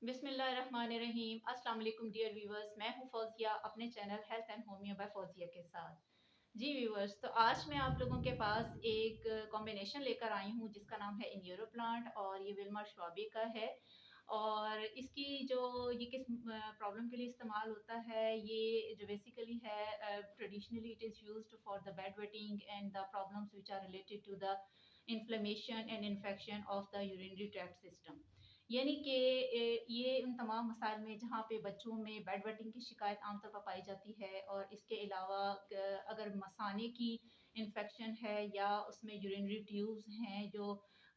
बिस्मिल्लाहिर्रहमानिर्रहीम। अस्सलाम वालेकुम डियर व्यूवर्स, मैं हूं फौजिया अपने channel health and homeo by Fauzia के साथ। जी व्यूवर्स, तो आज मैं आप लोगों के पास एक कॉम्बिनेशन लेकर आई हूं जिसका नाम है इन्यूरो प्लांट और ये विल्मा श्वाबी का है। और इसकी जो ये किस प्रॉब्लम के लिए इस्तेमाल होता है, ये जो बेसिकली है traditionally it is used for the bed wetting and the problems which are related to the inflammation and infection of the urinary tract system. यानी कि ये उन तमाम मसाइल में जहाँ पे बच्चों में बेड वेटिंग की शिकायत आमतौर पर पाई जाती है, और इसके अलावा अगर मसाने की इन्फेक्शन है या उसमें यूरिनरी ट्यूब्स हैं जो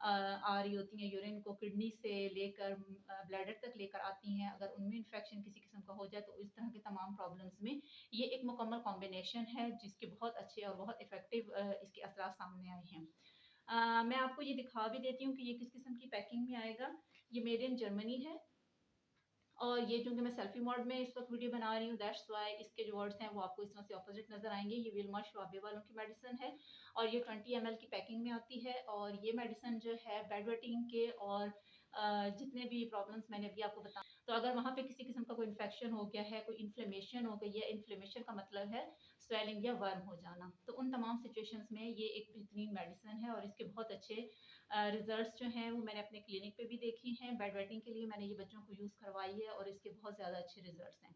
आ रही होती हैं, यूरिन को किडनी से लेकर ब्लैडर तक लेकर आती हैं, अगर उनमें इन्फेक्शन किसी किस्म का हो जाए तो इस तरह के तमाम प्रॉब्लम्स में ये एक मुकम्मल कॉम्बिनेशन है जिसके बहुत अच्छे और बहुत इफ़ेक्टिव इसके असरात सामने आए हैं। मैं आपको ये दिखा भी देती हूँ कि ये किस किस्म की पैकिंग में आएगा। ये मेड इन जर्मनी है और ये चूँकि मैं सेल्फी मोड में इस वक्त वीडियो बना रही हूँ, दैट्स वाई इसके जो वर्ड्स हैं वो आपको इस तरह से ऑपोजिट नज़र आएंगे। ये विल्मा श्वाबे वालों की मेडिसिन है और ये 20 ml की पैकिंग में आती है। और ये मेडिसिन जो है बेड वेटिंग के और जितने भी प्रॉब्लम्स मैंने अभी आपको बताया, तो अगर वहाँ पे किसी किस्म का कोई इन्फेक्शन हो गया है, कोई इन्फ्लेमेशन हो गई है, इन्फ्लेमेशन का मतलब है स्वेलिंग या वर्म हो जाना, तो उन तमाम सिचुएशंस में ये एक बेहतरीन मेडिसिन है। और इसके बहुत अच्छे रिजल्ट्स जो हैं वो मैंने अपने क्लिनिक पे भी देखे हैं। बेड वेटिंग के लिए मैंने ये बच्चों को यूज़ करवाई है और इसके बहुत ज़्यादा अच्छे रिजल्ट्स हैं।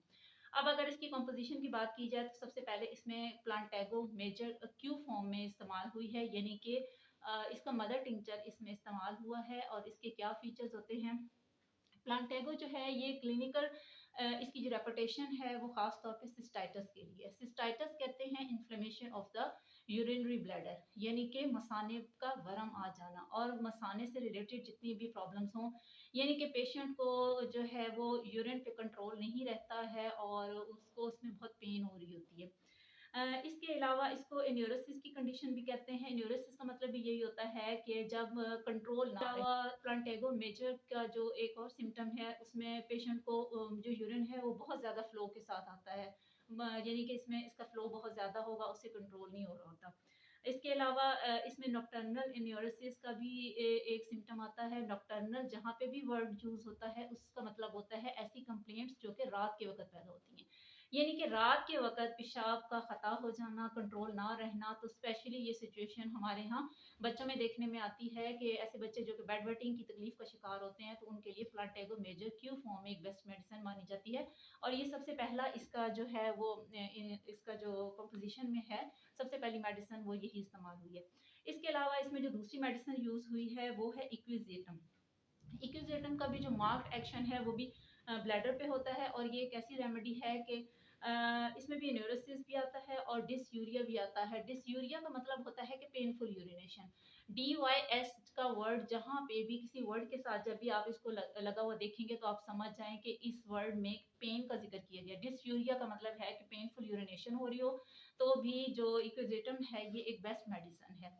अब अगर इसकी कंपोजिशन की बात की जाए तो सबसे पहले इसमें प्लांटेगो मेजर क्यू फॉर्म में इस्तेमाल हुई है, यानी कि इसका मदर टिंचर इसमें इस्तेमाल हुआ है। और इसके क्या फीचर्स होते हैं, प्लांटेगो जो है ये क्लिनिकल इसकी जो रेपुटेशन है वो खास तौर पे सिस्टाइटिस के लिए। सिस्टाइटिस कहते हैं inflammation of the urinary bladder, यानी कि मसाने का वरम आ जाना और मसाने से रिलेटेड जितनी भी प्रॉब्लम्स हों, यानी कि पेशेंट को जो है वो यूरिन पे कंट्रोल नहीं रहता है और उसको उसमें बहुत पेन हो रही होती है। इसके अलावा इसको एन्यूरोसिस की कंडीशन भी कहते हैं। एन्यूरोसिस का मतलब भी यही होता है कि जब कंट्रोल ना रहे। प्लांटेगो मेजर का जो एक और सिम्टम है उसमें पेशेंट को जो यूरिन है वो बहुत ज़्यादा फ्लो के साथ आता है, यानी कि इसमें इसका फ्लो बहुत ज़्यादा होगा, उससे कंट्रोल नहीं हो रहा होता। इसके अलावा इसमें नॉक्टर्नल एन्यूरोसिस का भी एक सिम्टम आता है। नॉक्टर्नल जहाँ पे भी वर्ड यूज़ होता है उसका मतलब होता है ऐसी कंप्लेंट्स जो कि रात के वक़्त पैदा होती हैं। यानी कि रात के वक़्त पेशाब का ख़ता हो जाना, कंट्रोल ना रहना। तो स्पेशली ये सिचुएशन हमारे यहाँ बच्चों में देखने में आती है कि ऐसे बच्चे जो कि बेड वेटिंग की तकलीफ़ का शिकार होते हैं, तो उनके लिए प्लांटेगो मेजर क्यू फॉर्म एक बेस्ट मेडिसिन मानी जाती है। और ये सबसे पहला इसका जो है वो इसका जो कंपोज़िशन में है, सबसे पहली मेडिसिन वो यही इस्तेमाल हुई है। इसके अलावा इसमें जो दूसरी मेडिसिन यूज़ हुई है वो है इक्विज़ेटम। इक्विज़ेटम का भी जो मार्क्ड एक्शन है वो भी ब्लैडर पे होता है और ये एक ऐसी रेमेडी है कि इसमें भी न्यूरोसिस भी आता है और डिसयूरिया भी आता है। डिसयूरिया का मतलब होता है कि पेनफुल यूरिनेशन। DYS का वर्ड जहाँ पे भी किसी वर्ड के साथ जब भी आप इसको लगा हुआ देखेंगे तो आप समझ जाएं कि इस वर्ड में पेन का जिक्र किया गया। डिसयूरिया का मतलब है कि पेनफुल यूरिनेशन हो रही हो, तो भी जो इक्विज़ेटम है ये एक बेस्ट मेडिसिन है।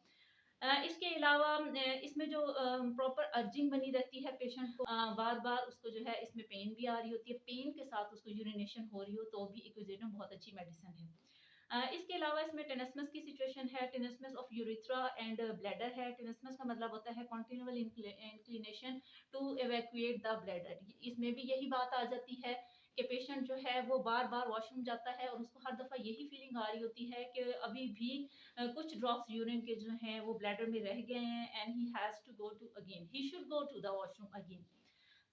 इसके अलावा इसमें जो प्रॉपर अर्जिंग बनी रहती है पेशेंट को, बार-बार उसको जो है इसमें पेन भी आ रही होती है, पेन के साथ उसको यूरिनेशन हो रही हो, तो भी इक्विज़ेटम बहुत अच्छी मेडिसिन है। इसके अलावा इसमें टेनिस्मस की सिचुएशन है, tenesmus of urethra and bladder है। टेनिस्मस का मतलब होता है continual inclination to evacuate the bladder. इसमें भी यही बात आ जाती है कि पेशेंट जो है वो बार-बार वॉशरूम जाता है और उसको हर दफ़ा यही फीलिंग आ रही होती है कि अभी भी कुछ ड्रॉप्स यूरिन के जो हैं वो ब्लैडर में रह गए हैं and he has to go to again, he should go to the washroom again.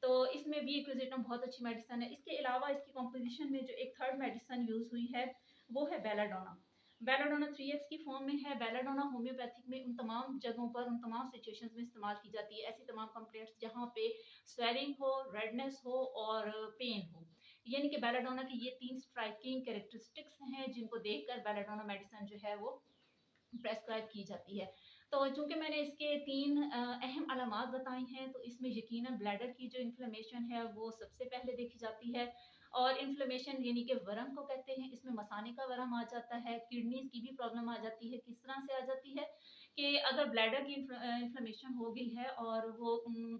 तो इसमें भी इक्विज़ेटम बहुत अच्छी मेडिसिन है। इसके अलावा इसकी कॉम्पोज़िशन में जो एक थर्ड मेडिसिन यूज़ हुई है वो है बेलाडोना। बेलाडोना 3x की फॉर्म में है। बेलाडोना होम्योपैथिक में उन तमाम जगहों पर, उन तमाम सिचुएशंस में इस्तेमाल की जाती है। ऐसी तमाम कंप्लेंट्स जहाँ पे स्वेलिंग हो, रेडनेस हो और पेन हो। यानी कि बेलाडोना की ये 3 स्ट्राइकिंग कैरेक्टरिस्टिक्स हैं जिनको देखकर बेलाडोना मेडिसिन जो है वो प्रेस्क्राइब की जाती है। तो चूँकि मैंने इसके 3 अहम अलामात बताई हैं, तो इसमें यकीनन ब्लैडर की जो इन्फ्लेमेशन है वो सबसे पहले देखी जाती है। और इन्फ्लेमेशन यानी कि वर्म को कहते हैं, इसमें मसाने का वर्म आ जाता है, किडनीज़ की भी प्रॉब्लम आ जाती है। किस तरह से आ जाती है कि अगर ब्लैडर की इन्फ्लेमेशन हो गई है और वो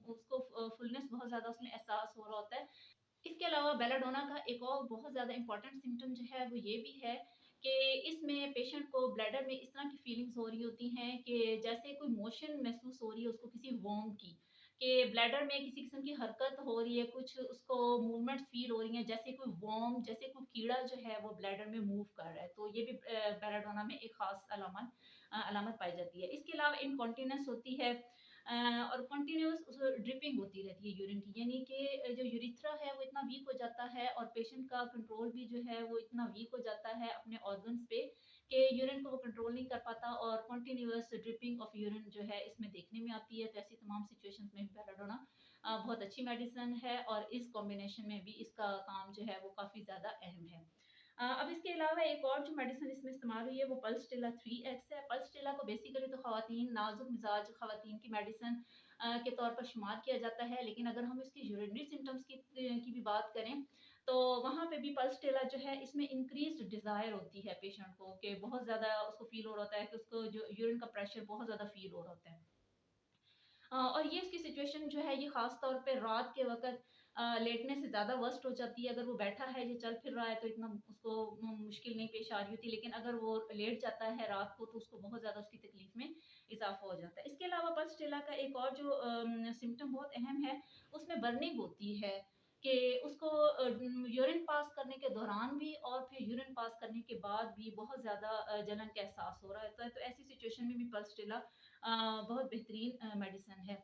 उसको फुलनेस बहुत ज़्यादा उसमें एहसास हो रहा होता है। इसके अलावा बेलाडोना का एक और बहुत ज़्यादा इम्पोर्टेंट सिम्पटम जो है वो ये भी है कि इसमें पेशेंट को ब्लैडर में इस तरह की फीलिंग्स हो रही होती हैं कि जैसे कोई मोशन महसूस हो रही है उसको किसी वर्म की। कि ब्लैडर में किसी किस्म की हरकत हो रही है, कुछ उसको मूवमेंट्स फ़ील हो रही हैं, जैसे कोई वर्म, जैसे कोई कीड़ा जो है वो ब्लैडर में मूव कर रहा है। तो ये भी बेलाडोना में एक ख़ास अलामत पाई जाती है। इसके अलावा इनकॉन्टिनेंस होती है और कंटिन्यूअस उस ड्रिपिंग होती रहती है यूरिन की, यानी कि जो यूरिथ्रा है वो इतना वीक हो जाता है और पेशेंट का कंट्रोल भी जो है वो इतना वीक हो जाता है अपने ऑर्गन्स पे कि यूरिन को वो कंट्रोल नहीं कर पाता और कंटिन्यूअस ड्रिपिंग ऑफ यूरिन जो है इसमें देखने में आती है। तो ऐसी तमाम सिचुएशंस में बेलाडोना बहुत अच्छी मेडिसिन है और इस कॉम्बिनेशन में भी इसका काम जो है वो काफ़ी ज़्यादा अहम है। अब इसके अलावा एक और जो मेडिसिन इसमें इस्तेमाल हुई है वो पल्सटिला 3x है। पल्सटिला को बेसिकली तो ख़वातीन, नाज़ुक मिज़ाज ख़वातीन की मेडिसिन के तौर पर शुमार किया जाता है, लेकिन अगर हम इसकी यूरिनरी सिम्पटम्स की भी बात करें, तो वहाँ पे भी पल्सटिला जो है इसमें इंक्रीज़्ड डिज़ायर होती है पेशेंट को कि बहुत ज़्यादा उसको फ़ील हो रहा होता है कि उसको जो यूरिन का प्रेशर बहुत ज़्यादा फ़ील हो रहा होता है। और ये उसकी सिचुएशन जो है ये ख़ास तौर पे रात के वक़्त लेटने से ज़्यादा वर्स्ट हो जाती है। अगर वो बैठा है, ये चल फिर रहा है तो इतना उसको मुश्किल नहीं पेश आ रही होती, लेकिन अगर वो लेट जाता है रात को तो उसको बहुत ज़्यादा उसकी तकलीफ़ में इज़ाफ़ा हो जाता है। इसके अलावा पल्सटिला का एक और जो सिम्पटम बहुत अहम है, उसमें बर्निंग होती है कि उसको यूरिन पास करने के दौरान भी और फिर यूरिन पास करने के बाद भी बहुत ज़्यादा जलन का एहसास हो रहा होता है। तो ऐसी सिचुएशन में भी पल्सटिला बहुत बेहतरीन मेडिसिन है।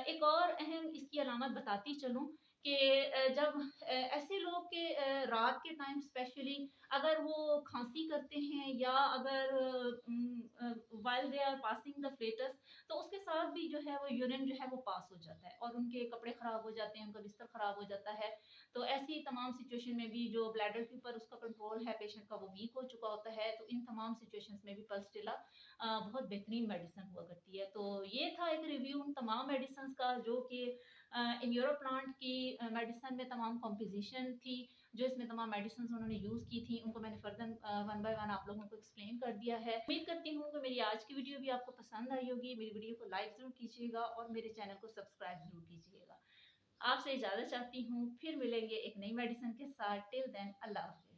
एक और अहम इसकी अलामत बताती चलूँ कि जब ऐसे लोग के रात के टाइम स्पेशली अगर वो खाँसी करते हैं या अगर while they are passing the fetus, तो उसके साथ भी जो है वो यूरिन जो है वो पास हो जाता है और उनके कपड़े ख़राब हो जाते हैं, उनका बिस्तर ख़राब हो जाता है। तो ऐसी तमाम सिचुएशन में भी जो ब्लैडर के ऊपर उसका कंट्रोल है पेशेंट का वो वीक हो चुका होता है, तो इन तमाम सिचुएशंस में भी पल्सटिला बहुत बेहतरीन मेडिसिन हुआ करती है। तो ये था एक रिव्यू उन तमाम मेडिसिन्स का जो कि इन यूरो प्लांट की मेडिसिन में तमाम कॉम्पोजिशन थी, जो इसमें तमाम मेडिसिन्स उन्होंने यूज़ की थी, उनको मैंने फर्दर वन बाय वन आप लोगों को एक्सप्लेन कर दिया है। उम्मीद करती हूँ कि मेरी आज की वीडियो भी आपको पसंद आई होगी। मेरी वीडियो को लाइक ज़रूर कीजिएगा और मेरे चैनल को सब्सक्राइब ज़रूर कीजिएगा। आपसे इजाज़त चाहती हूँ, फिर मिलेंगे एक नई मेडिसिन के साथ। टिल देन अल्लाह हाफ़िज़।